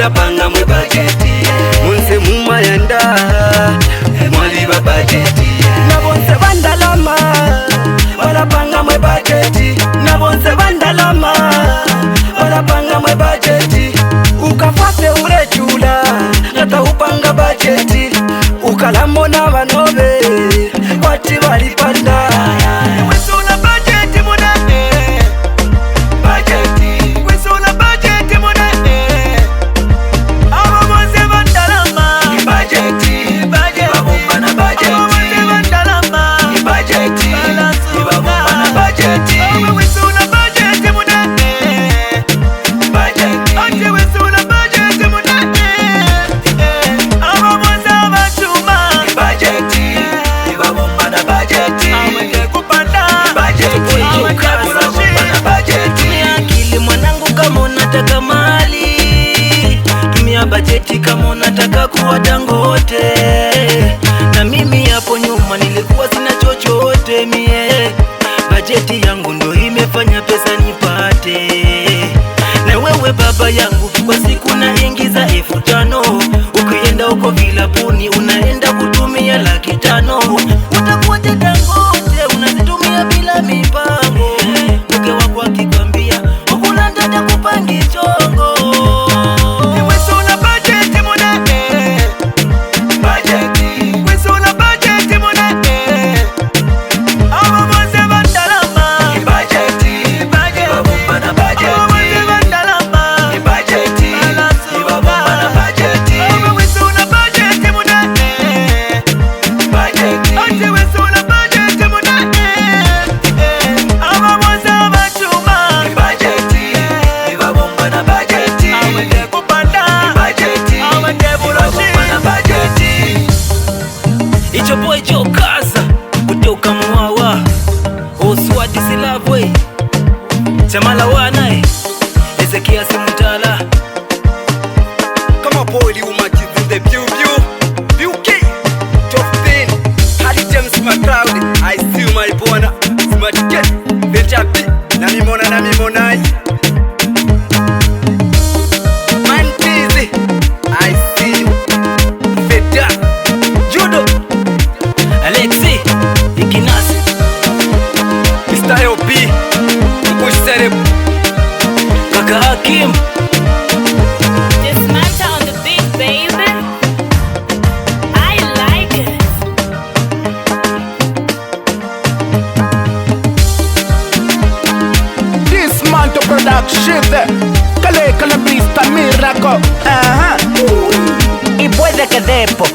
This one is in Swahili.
barapanga mwe bajeti munse mumayanda mwali ba bajeti nabonse bandalama barapanga mwe bajeti nabonse bandalama barapanga mwe bajeti ukafate urechula ngata upanga bajeti ukalamo n'abanobe bati baripanda wesula bajeti munane bajeti wesula bajeti munane abo bonse bandalama bajeti bajeti babumba na bajeti abo bonse bandalama bajeti babumba na bajeti wesula bajeti munane bajeti ati wesula bajeti munane abo bonse batuma bajeti babumba na bajeti aweke kupanda bajeti aweke babumba na bajeti akili mwanangu kama unataka mali tumia bajeti kama unataka kuwa Dangote na mimi hapo nyuma nilikuwa sina chochote mie bajeti yangu ndo imefanya pesa nipate na wewe baba yangu kwa siku naingiza 5,000 ukienda uko vilabuni unaenda kutumia 500,000 utakuwa Dangote unazitumia bila mipango mke wako akikwambia ukula ndata kupangi chongo wesula bajeti munane bajeti wesula bajeti munane abo bonse bandalama bajeti bajeti babumba na bajeti abo bonse bandalama bajeti babumba na bajeti wesula bajeti munane bajeti ati wesula bajeti munane abo bonse batuma bajeti babumba na bajeti aweke kupanda bajeti aweke buroshi na bajeti icho boy chokaza kutoka mwawa Oswati Silabwe Chamala wanae Ezekia Simutala kama poli umachizi the BUK top 10 Harry James McCloud I see you my bona smart get Venchapi na mimonai Mantizi I see you Feta Judo Alexi Ikinasi Mr. LP Push Serep Kaka Hakim Dismantle on the beat, baby. I like it. Dismantle production Kale Beast Miracle Ibweze Kedepo